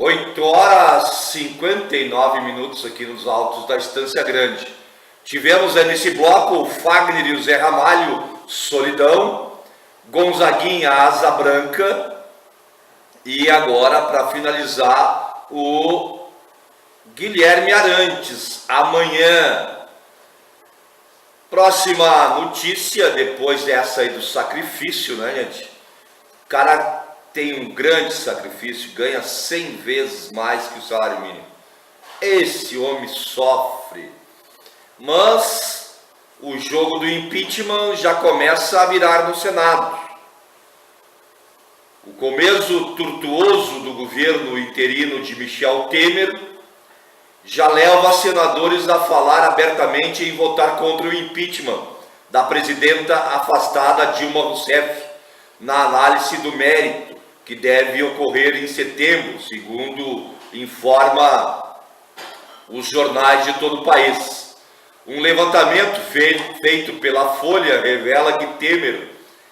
8h59 aqui nos altos da Estância Grande. Tivemos nesse bloco o Fagner e o Zé Ramalho, Solidão, Gonzaguinha, Asa Branca, e agora, para finalizar, o Guilherme Arantes, Amanhã. Próxima notícia, depois dessa aí do sacrifício, né, gente? O cara tem um grande sacrifício, ganha 100 vezes mais que o salário mínimo. Esse homem sofre. Mas o jogo do impeachment já começa a virar no Senado. O começo tortuoso do governo interino de Michel Temer já leva senadores a falar abertamente em votar contra o impeachment da presidenta afastada Dilma Rousseff na análise do mérito, que deve ocorrer em setembro, segundo informa os jornais de todo o país. Um levantamento feito pela Folha revela que Temer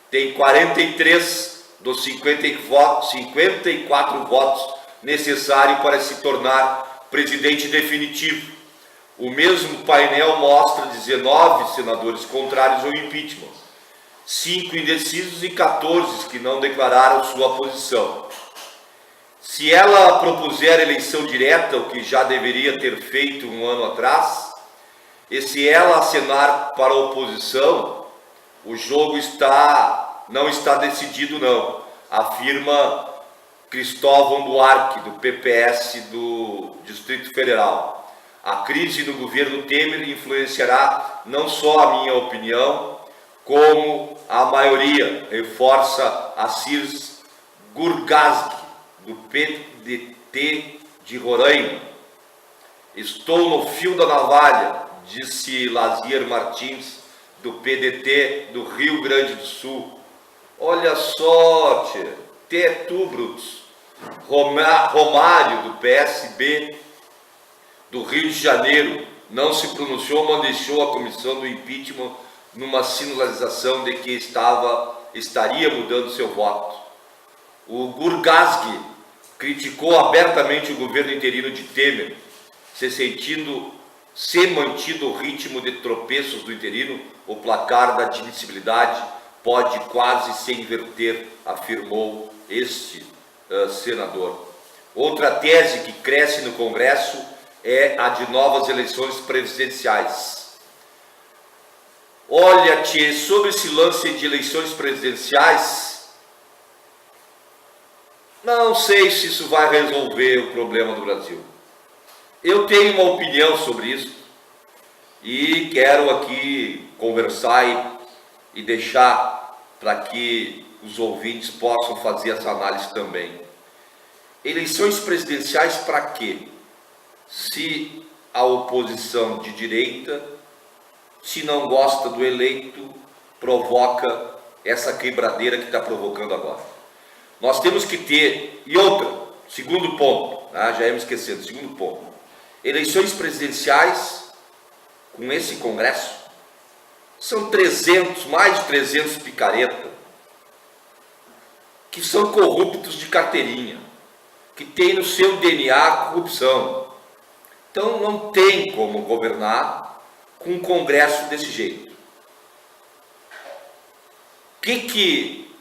tem 43 dos 54 votos necessários para se tornar presidente definitivo. O mesmo painel mostra 19 senadores contrários ao impeachment, 5 indecisos e 14 que não declararam sua posição. Se ela propuser eleição direta, o que já deveria ter feito um ano atrás, e se ela acenar para a oposição, o jogo não está decidido não, afirma Cristóvão Buarque, do PPS do Distrito Federal. A crise no governo Temer influenciará não só a minha opinião, como a maioria, reforça Assis Gurgazg, do PDT de Roraima. Estou no fio da navalha, disse Lazier Martins, do PDT do Rio Grande do Sul. Olha só, tu, Brutus. Romário, do PSB do Rio de Janeiro, não se pronunciou, mas deixou a comissão do impeachment numa sinalização de que estaria mudando seu voto. O Gurgazg criticou abertamente o governo interino de Temer, se mantido o ritmo de tropeços do interino, o placar da admissibilidade pode quase se inverter, afirmou este senador. Outra tese que cresce no Congresso é a de novas eleições presidenciais. Olha, sobre esse lance de eleições presidenciais, não sei se isso vai resolver o problema do Brasil. Eu tenho uma opinião sobre isso e quero aqui conversar e deixar para que os ouvintes possam fazer essa análise também. Eleições presidenciais para quê? Se a oposição de direita, se não gosta do eleito, provoca essa quebradeira que está provocando agora. Nós temos que ter, e outra, segundo ponto, já ia me esquecendo, segundo ponto, eleições presidenciais com esse Congresso, são mais de 300 picareta, que são corruptos de carteirinha, que tem no seu DNA corrupção. Então não tem como governar com um Congresso desse jeito.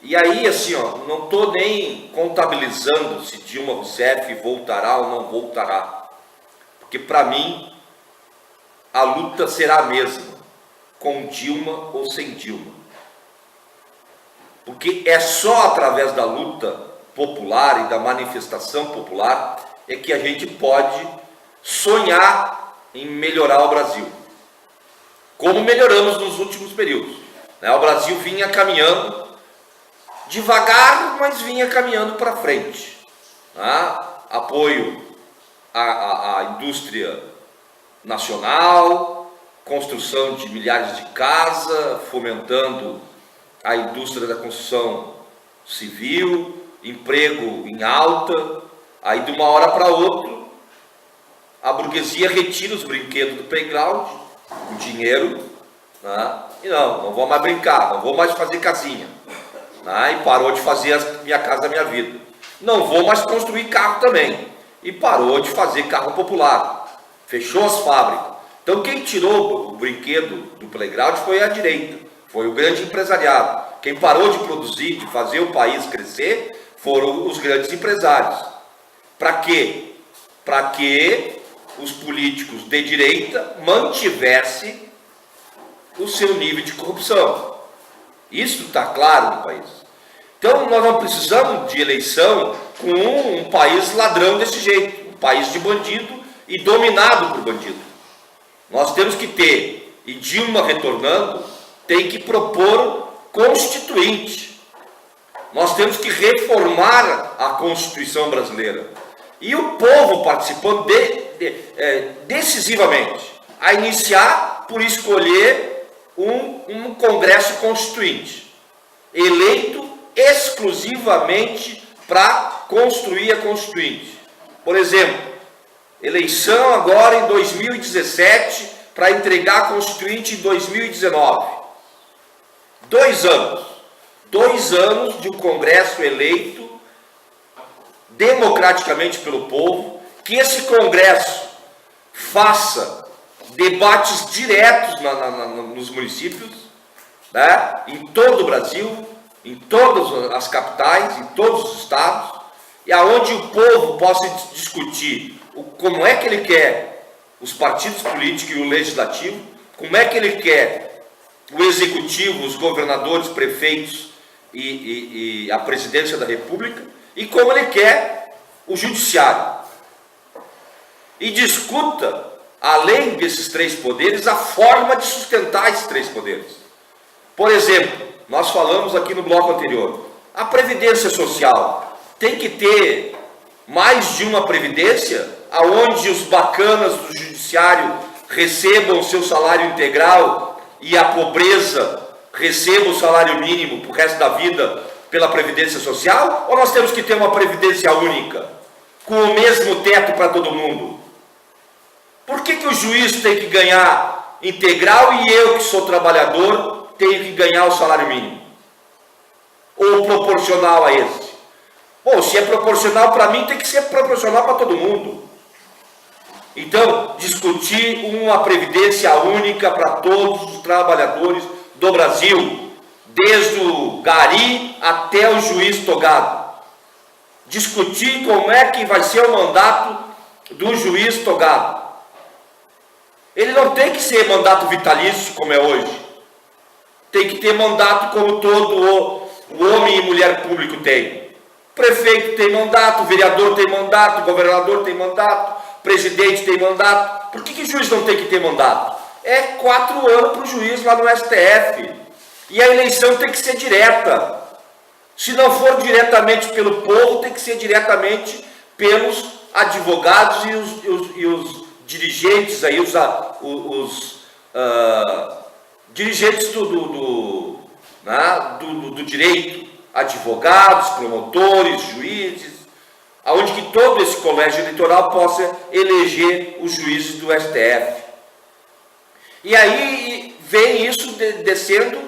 E aí, assim, não estou nem contabilizando se Dilma Rousseff voltará ou não voltará, porque para mim a luta será a mesma, com Dilma ou sem Dilma. Porque é só através da luta popular e da manifestação popular é que a gente pode sonhar em melhorar o Brasil, como melhoramos nos últimos períodos. O Brasil vinha caminhando devagar, mas vinha caminhando para frente. Apoio à indústria nacional, construção de milhares de casas, fomentando a indústria da construção civil, emprego em alta. Aí de uma hora para outra a burguesia retira os brinquedos do playground, o dinheiro, e não vou mais brincar, não vou mais fazer casinha, e parou de fazer Minha Casa Minha Vida. Não vou mais construir carro também. e parou de fazer carro popular, fechou as fábricas. Então quem tirou o brinquedo do playground foi a direita, foi o grande empresariado. Quem parou de produzir, de fazer o país crescer, foram os grandes empresários. Para quê? Para que os políticos de direita mantivessem o seu nível de corrupção. Isso está claro no país. Então nós não precisamos de eleição com um país ladrão desse jeito, um país de bandido e dominado por bandido. Nós temos que ter, e Dilma retornando, tem que propor constituinte. Nós temos que reformar a Constituição brasileira. E o povo participando decisivamente, a iniciar por escolher um Congresso Constituinte, eleito exclusivamente para construir a Constituinte. Por exemplo, eleição agora em 2017 para entregar a Constituinte em 2019. 2 anos. 2 anos de um Congresso eleito democraticamente pelo povo, que esse Congresso faça debates diretos nos municípios, né, em todo o Brasil, em todas as capitais, em todos os estados, e aonde o povo possa discutir como é que ele quer os partidos políticos e o legislativo, como é que ele quer o executivo, os governadores, prefeitos e a presidência da República, e como ele quer o judiciário. E discuta, além desses 3 poderes, a forma de sustentar esses 3 poderes. Por exemplo, nós falamos aqui no bloco anterior, a Previdência Social tem que ter mais de uma Previdência, aonde os bacanas do judiciário recebam o seu salário integral e a pobreza receba o salário mínimo para o resto da vida pela Previdência Social? Ou nós temos que ter uma Previdência única, com o mesmo teto para todo mundo? Por que o juiz tem que ganhar integral e eu, que sou trabalhador, tenho que ganhar o salário mínimo? Ou proporcional a esse? Bom, se é proporcional para mim, tem que ser proporcional para todo mundo. Então, discutir uma Previdência única para todos os trabalhadores do Brasil, desde o gari até o juiz togado. Discutir como é que vai ser o mandato do juiz togado. Ele não tem que ser mandato vitalício, como é hoje. Tem que ter mandato como todo o homem e mulher público tem. Prefeito tem mandato, vereador tem mandato, governador tem mandato, presidente tem mandato. Por que o juiz não tem que ter mandato? É 4 anos para o juiz lá no STF. E a eleição tem que ser direta. Se não for diretamente pelo povo, tem que ser diretamente pelos advogados e os dirigentes, aí, os dirigentes do direito, advogados, promotores, juízes, aonde que todo esse colégio eleitoral possa eleger os juízes do STF. E aí vem isso descendo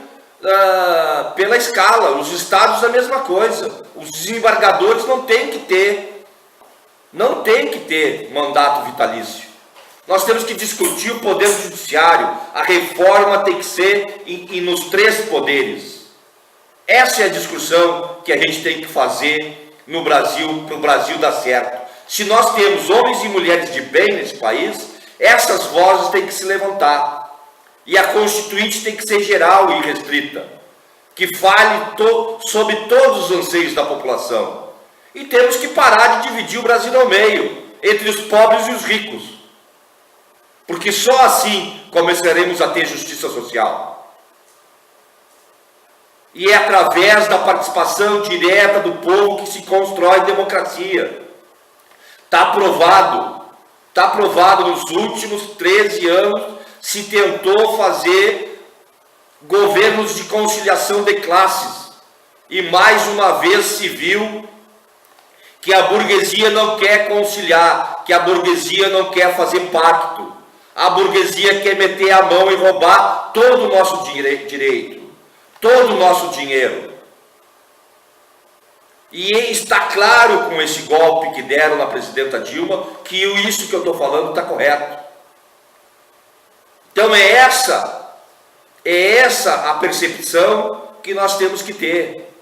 pela escala. Os estados a mesma coisa. Os desembargadores não têm que ter mandato vitalício. Nós temos que discutir o poder judiciário. A reforma tem que ser nos 3 poderes. Essa é a discussão que a gente tem que fazer no Brasil, para o Brasil dar certo. Se nós temos homens e mulheres de bem nesse país, essas vozes têm que se levantar. E a Constituinte tem que ser geral e restrita, que fale sobre todos os anseios da população. E temos que parar de dividir o Brasil ao meio, entre os pobres e os ricos. Porque só assim começaremos a ter justiça social. E é através da participação direta do povo que se constrói democracia. Está provado nos últimos 13 anos, se tentou fazer governos de conciliação de classes. E mais uma vez se viu que a burguesia não quer conciliar, que a burguesia não quer fazer pacto. A burguesia quer meter a mão e roubar todo o nosso direito, todo o nosso dinheiro. E está claro com esse golpe que deram na presidenta Dilma que isso que eu estou falando está correto. Então é essa a percepção que nós temos que ter.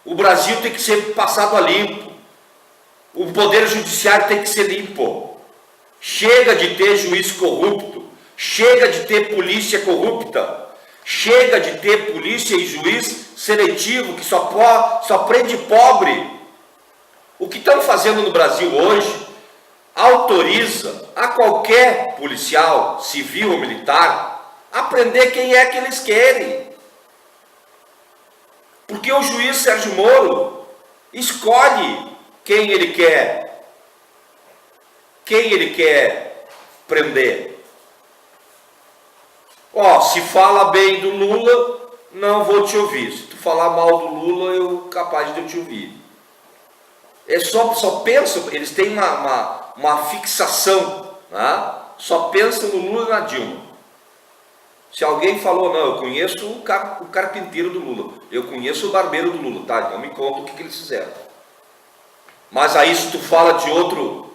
O Brasil tem que ser passado a limpo. O poder judiciário tem que ser limpo. Chega de ter juiz corrupto. Chega de ter polícia corrupta. Chega de ter polícia e juiz seletivo que só prende pobre. O que estão fazendo no Brasil hoje autoriza a qualquer policial, civil ou militar, a prender quem é que eles querem. Porque o juiz Sérgio Moro escolhe quem ele quer prender. Se fala bem do Lula, não vou te ouvir. Se tu falar mal do Lula, eu capaz de eu te ouvir. Só pensam, eles têm uma fixação, né? Só pensam no Lula e na Dilma. Se alguém falou, não, eu conheço o carpinteiro do Lula, eu conheço o barbeiro do Lula, tá? Então me conta o que eles fizeram. Mas aí se tu fala de outro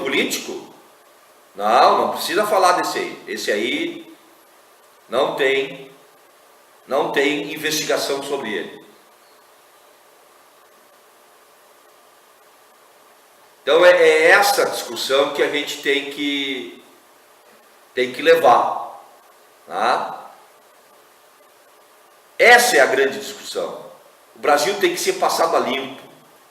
político, não precisa falar desse aí. Esse aí não tem investigação sobre ele. Então é essa discussão que a gente tem que levar, tá? Essa é a grande discussão. O Brasil tem que ser passado a limpo,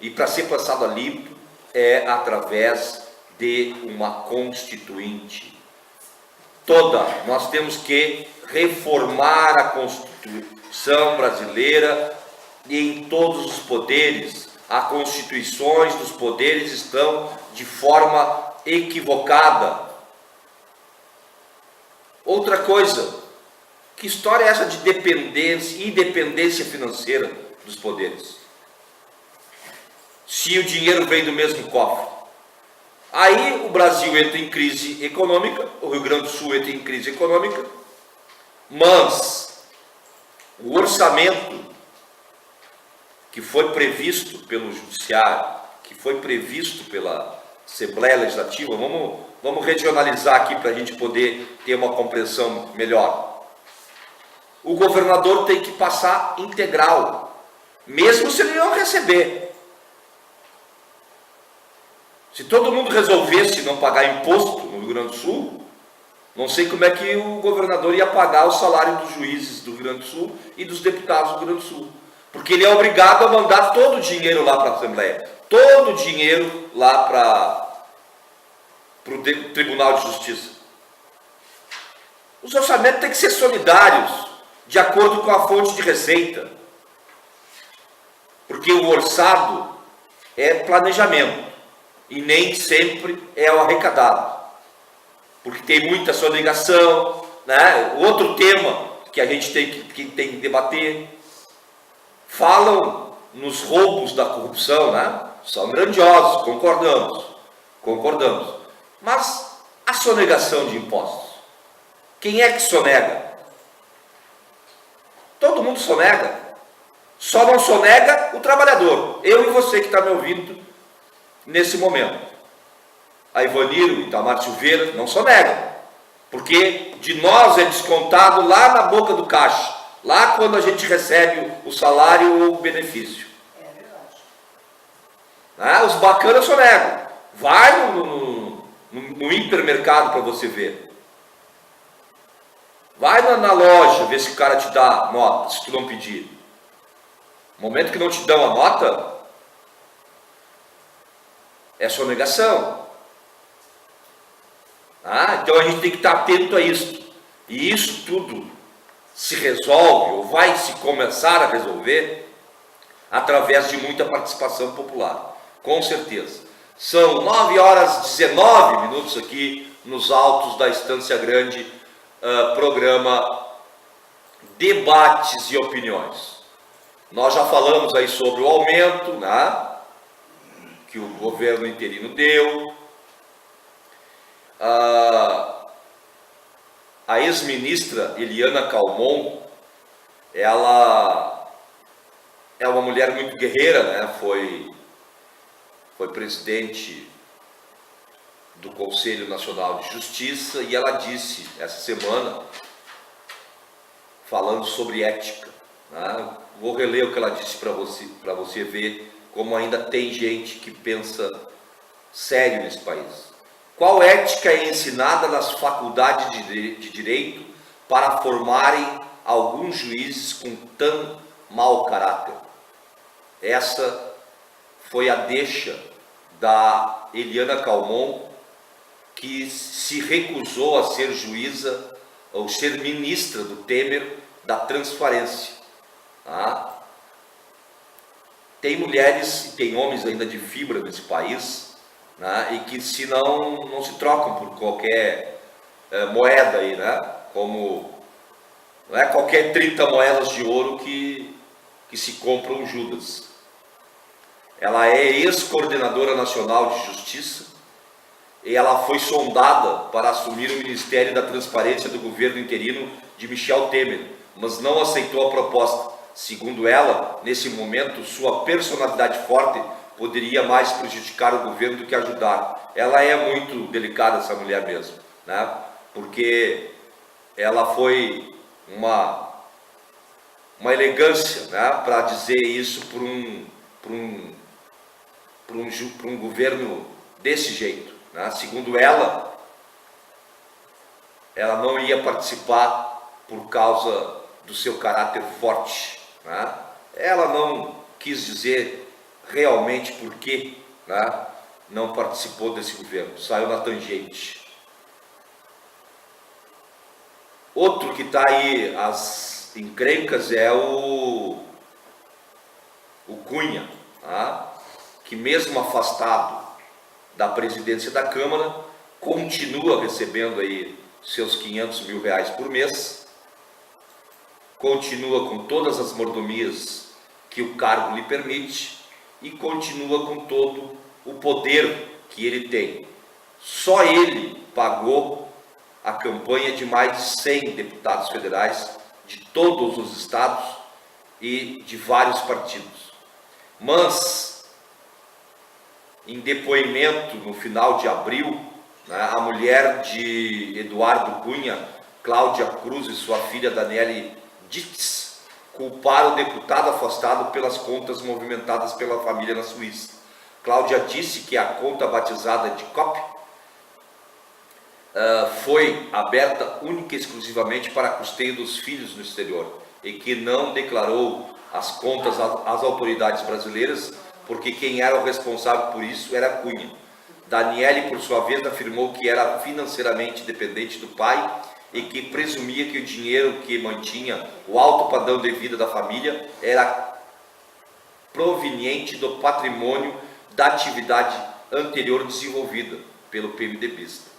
e para ser passado a limpo é através de uma constituinte. Nós temos que reformar a Constituição brasileira e em todos os poderes. As constituições dos poderes estão de forma equivocada. Outra coisa, que história é essa de independência financeira dos poderes? Se o dinheiro vem do mesmo cofre. Aí o Brasil entra em crise econômica, o Rio Grande do Sul entra em crise econômica, mas o orçamento que foi previsto pelo Judiciário, que foi previsto pela Assembleia Legislativa, vamos regionalizar aqui para a gente poder ter uma compreensão melhor. O governador tem que passar integral, mesmo se ele não receber. Se todo mundo resolvesse não pagar imposto no Rio Grande do Sul, não sei como é que o governador ia pagar o salário dos juízes do Rio Grande do Sul e dos deputados do Rio Grande do Sul. Porque ele é obrigado a mandar todo o dinheiro lá para a Assembleia, todo o dinheiro lá para o Tribunal de Justiça. Os orçamentos têm que ser solidários, de acordo com a fonte de receita. Porque o orçado é planejamento, e nem sempre é o arrecadado. Porque tem muita sonegação, né? Outro tema que a gente tem que debater. Falam nos roubos da corrupção, né? São grandiosos, concordamos. Mas a sonegação de impostos, quem é que sonega? Todo mundo sonega. Só não sonega o trabalhador. Eu e você que está me ouvindo nesse momento. A Ivaniro e Itamar Silveira não sonegam. Porque de nós é descontado lá na boca do caixa. Lá quando a gente recebe o salário ou o benefício. É verdade. Os bacanas sonegam. Vai no hipermercado para você ver. Vai na loja ver se o cara te dá nota, se tu não pedir. No momento que não te dão a nota, é sonegação. Então a gente tem que estar atento a isso. E isso tudo se resolve, ou vai se começar a resolver, através de muita participação popular, com certeza. São 9h19 aqui nos altos da Estância Grande, programa Debates e Opiniões. Nós já falamos aí sobre o aumento, né, que o governo interino deu. A ex-ministra Eliana Calmon, ela é uma mulher muito guerreira, né? Foi presidente do Conselho Nacional de Justiça, e ela disse essa semana, falando sobre ética, né? Vou reler o que ela disse para você ver como ainda tem gente que pensa sério nesse país. Qual ética é ensinada nas faculdades de direito para formarem alguns juízes com tão mau caráter? Essa foi a deixa da Eliana Calmon, que se recusou a ser juíza ou ser ministra do Temer da Transparência. Tá? Tem mulheres e tem homens ainda de fibra nesse país, né? E que se não se trocam por qualquer moeda aí, né? Como não é qualquer 30 moedas de ouro que se compra um Judas. Ela é ex-coordenadora nacional de justiça e ela foi sondada para assumir o Ministério da Transparência do governo interino de Michel Temer, mas não aceitou a proposta. Segundo ela, nesse momento, sua personalidade forte poderia mais prejudicar o governo do que ajudar. Ela é muito delicada, essa mulher mesmo, né? Porque ela foi uma elegância, né, para dizer isso para um governo desse jeito, né? Segundo ela não ia participar por causa do seu caráter forte, né? Ela não quis dizer realmente por que, né, não participou desse governo, saiu na tangente. Outro que está aí as encrencas é o Cunha, tá? Que mesmo afastado da presidência da Câmara, continua recebendo aí seus 500 mil reais por mês, continua com todas as mordomias que o cargo lhe permite e continua com todo o poder que ele tem. Só ele pagou a campanha de mais de 100 deputados federais de todos os estados e de vários partidos. Mas, em depoimento no final de abril, né, a mulher de Eduardo Cunha, Cláudia Cruz, e sua filha Daniele Ditz culparam o deputado afastado pelas contas movimentadas pela família na Suíça. Cláudia disse que a conta batizada de COP foi aberta única e exclusivamente para custeio dos filhos no exterior e que não declarou as contas às autoridades brasileiras, porque quem era o responsável por isso era Cunha. Daniele, por sua vez, afirmou que era financeiramente dependente do pai e que presumia que o dinheiro que mantinha o alto padrão de vida da família era proveniente do patrimônio da atividade anterior desenvolvida pelo PMDBista.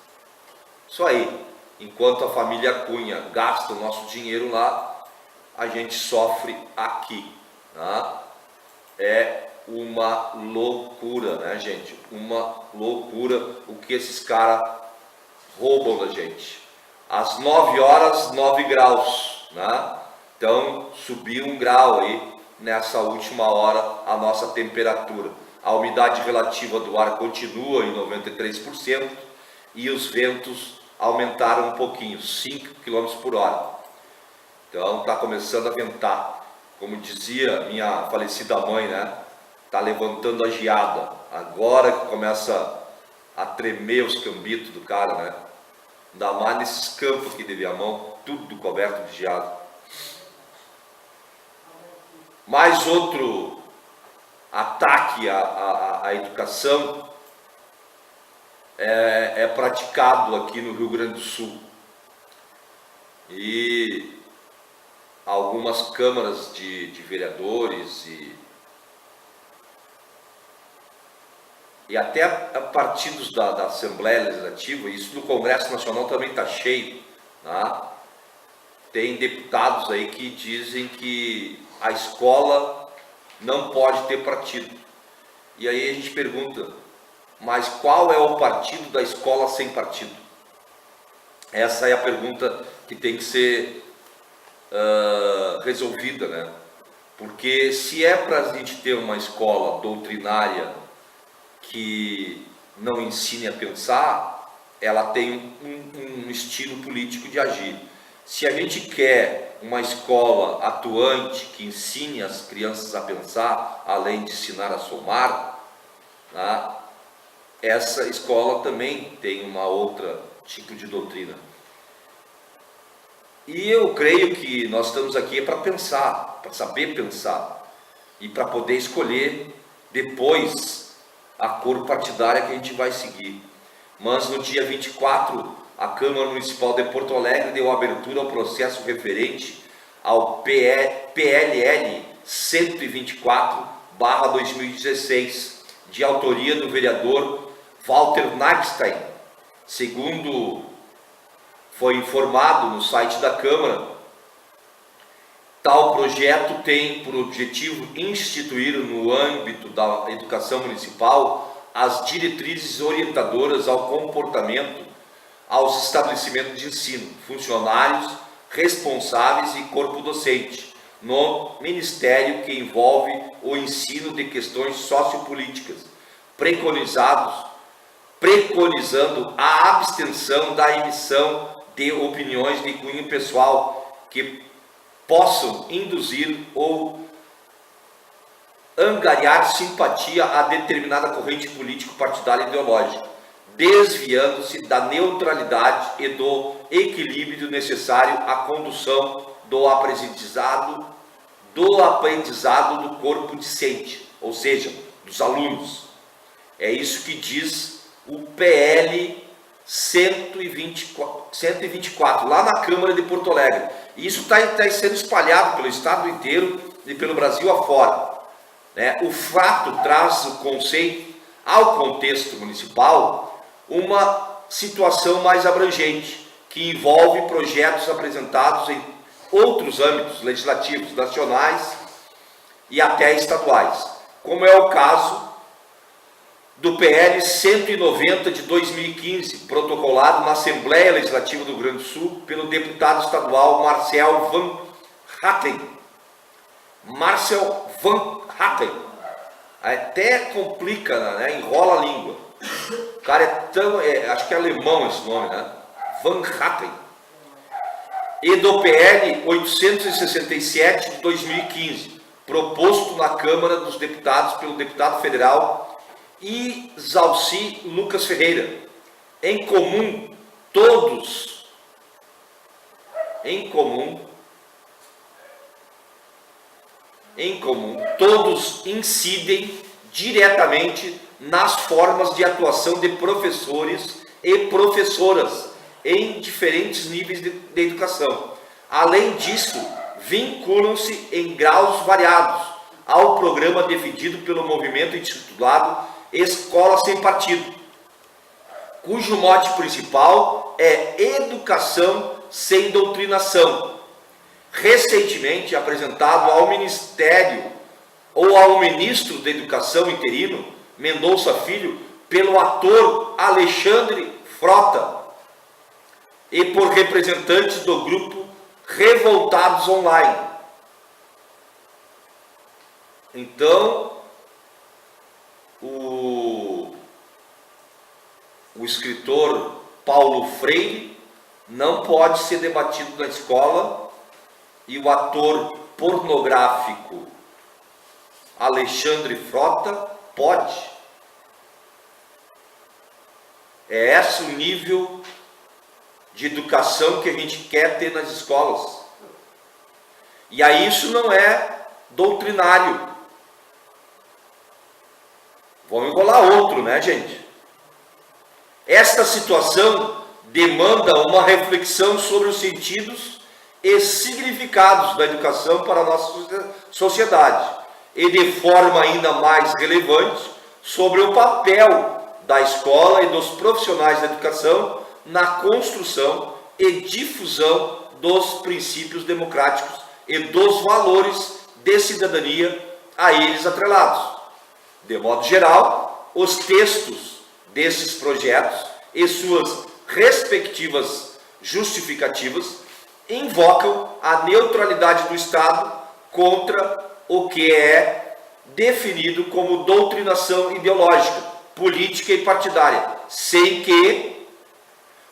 Isso aí, enquanto a família Cunha gasta o nosso dinheiro lá, a gente sofre aqui, tá? É uma loucura, né, gente? Uma loucura o que esses caras roubam da gente. Às 9 horas, 9 graus, né? Então, subiu 1 grau aí nessa última hora a nossa temperatura. A umidade relativa do ar continua em 93% e os ventos aumentaram um pouquinho, 5 km por hora. Então, está começando a ventar. Como dizia minha falecida mãe, né? Está levantando a geada. Agora que começa a tremer os cambitos do cara, né? Ainda mais nesses campos aqui de Viamão, tudo coberto de geada. Mais outro ataque à educação é praticado aqui no Rio Grande do Sul. E algumas câmaras de vereadores e até a partidos da Assembleia Legislativa, isso no Congresso Nacional também está cheio, tá? Tem deputados aí que dizem que a escola não pode ter partido. E aí a gente pergunta, mas qual é o partido da escola sem partido? Essa é a pergunta que tem que ser resolvida, né? Porque se é para a gente ter uma escola doutrinária que não ensine a pensar, ela tem um estilo político de agir. Se a gente quer uma escola atuante que ensine as crianças a pensar, além de ensinar a somar, né, essa escola também tem uma outra tipo de doutrina. E eu creio que nós estamos aqui para pensar, para saber pensar e para poder escolher depois a cor partidária que a gente vai seguir. Mas no dia 24, a Câmara Municipal de Porto Alegre deu abertura ao processo referente ao PLL 124/2016, de autoria do vereador Walter Nagstein. Segundo foi informado no site da Câmara, tal projeto tem por objetivo instituir no âmbito da educação municipal as diretrizes orientadoras ao comportamento aos estabelecimentos de ensino, funcionários, responsáveis e corpo docente, no Ministério que envolve o ensino de questões sociopolíticas, preconizando a abstenção da emissão de opiniões de cunho pessoal que possam induzir ou angariar simpatia a determinada corrente político-partidária ideológica, desviando-se da neutralidade e do equilíbrio necessário à condução do aprendizado do corpo discente, ou seja, dos alunos. É isso que diz o PL 124, lá na Câmara de Porto Alegre. E isso está sendo espalhado pelo estado inteiro e pelo Brasil afora. O fato traz o conceito ao contexto municipal uma situação mais abrangente, que envolve projetos apresentados em outros âmbitos legislativos, nacionais e até estaduais, como é o caso do PL 190 de 2015, protocolado na Assembleia Legislativa do Rio Grande do Sul pelo deputado estadual Marcel Van Hatten. Até complica, né? Enrola a língua. O cara é tão, acho que é alemão esse nome, né? Van Hatten. E do PL 867 de 2015, proposto na Câmara dos Deputados pelo deputado federal Isalci Lucas Ferreira. Em comum, todos incidem diretamente nas formas de atuação de professores e professoras em diferentes níveis de educação. Além disso, vinculam-se em graus variados ao programa defendido pelo movimento intitulado Escola Sem Partido, cujo mote principal é Educação Sem Doutrinação, recentemente apresentado ao Ministério ou ao Ministro da Educação interino, Mendonça Filho, pelo ator Alexandre Frota e por representantes do grupo Revoltados Online. Então, o escritor Paulo Freire não pode ser debatido na escola e o ator pornográfico Alexandre Frota pode. É esse o nível de educação que a gente quer ter nas escolas. E aí isso não é doutrinário. Vamos enrolar outro, né, gente? Esta situação demanda uma reflexão sobre os sentidos e significados da educação para a nossa sociedade e, de forma ainda mais relevante, sobre o papel da escola e dos profissionais da educação na construção e difusão dos princípios democráticos e dos valores de cidadania a eles atrelados. De modo geral, os textos desses projetos e suas respectivas justificativas invocam a neutralidade do Estado contra o que é definido como doutrinação ideológica, política e partidária, sem que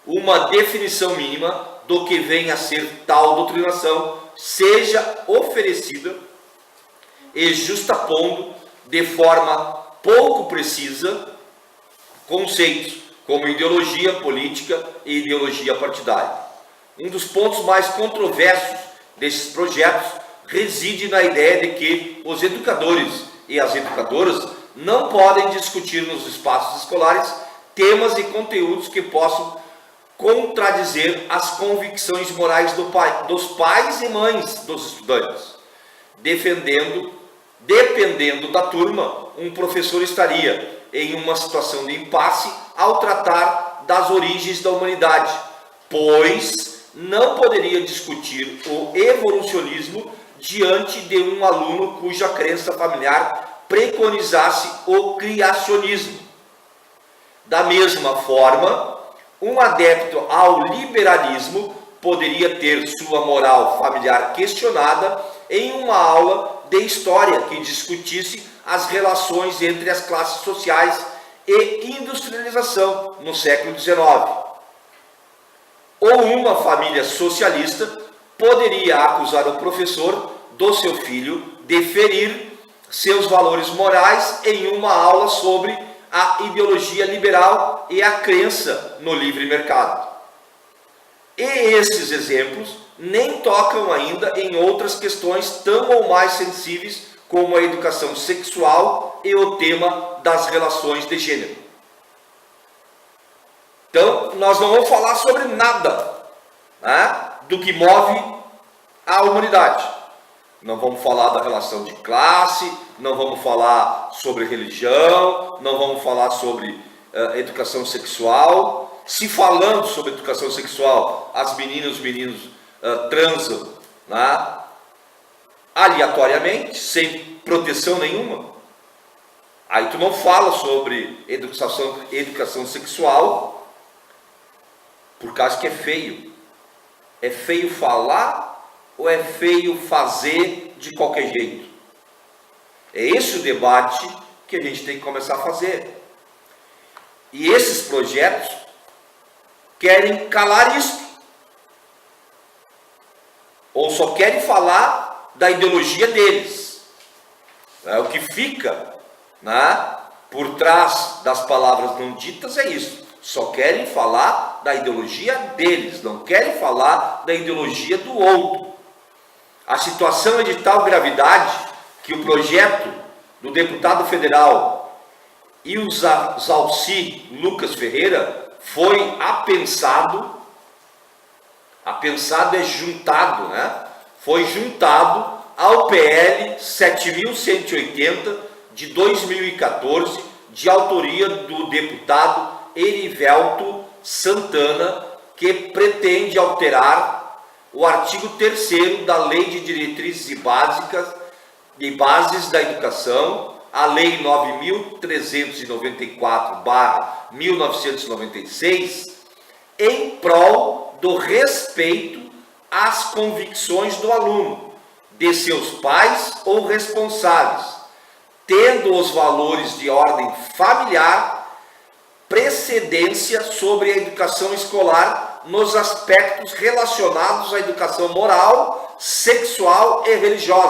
uma definição mínima do que venha a ser tal doutrinação seja oferecida e justapondo de forma pouco precisa conceitos como ideologia política e ideologia partidária. Um dos pontos mais controversos desses projetos reside na ideia de que os educadores e as educadoras não podem discutir nos espaços escolares temas e conteúdos que possam contradizer as convicções morais dos pais e mães dos estudantes. Dependendo da turma, um professor estaria em uma situação de impasse ao tratar das origens da humanidade, pois não poderia discutir o evolucionismo diante de um aluno cuja crença familiar preconizasse o criacionismo. Da mesma forma, um adepto ao liberalismo poderia ter sua moral familiar questionada em uma aula de história que discutisse as relações entre as classes sociais e industrialização no século XIX. Ou uma família socialista poderia acusar o professor do seu filho de ferir seus valores morais em uma aula sobre a ideologia liberal e a crença no livre mercado. E esses exemplos nem tocam ainda em outras questões tão ou mais sensíveis como a educação sexual e o tema das relações de gênero. Então, nós não vamos falar sobre nada, né, do que move a humanidade. Não vamos falar da relação de classe, não vamos falar sobre religião, não vamos falar sobre educação sexual. Se falando sobre educação sexual, as meninas e os meninos transam, né, aleatoriamente, sem proteção nenhuma, aí tu não fala sobre educação sexual, por causa que é feio. É feio falar ou é feio fazer de qualquer jeito? É esse o debate que a gente tem que começar a fazer. E esses projetos querem calar isso. Ou só querem falar da ideologia deles. O que fica, né, por trás das palavras não ditas é isso. Só querem falar da ideologia deles, não querem falar da ideologia do outro. A situação é de tal gravidade que o projeto do deputado federal Isalci Lucas Ferreira foi apensado é juntado, né? Foi juntado ao PL 7.180 de 2014, de autoria do deputado Erivelto Santana, que pretende alterar o artigo 3º da Lei de Diretrizes e Bases da Educação, a Lei 9.394/1996, em prol do respeito às convicções do aluno, de seus pais ou responsáveis, tendo os valores de ordem familiar precedência sobre a educação escolar nos aspectos relacionados à educação moral, sexual e religiosa.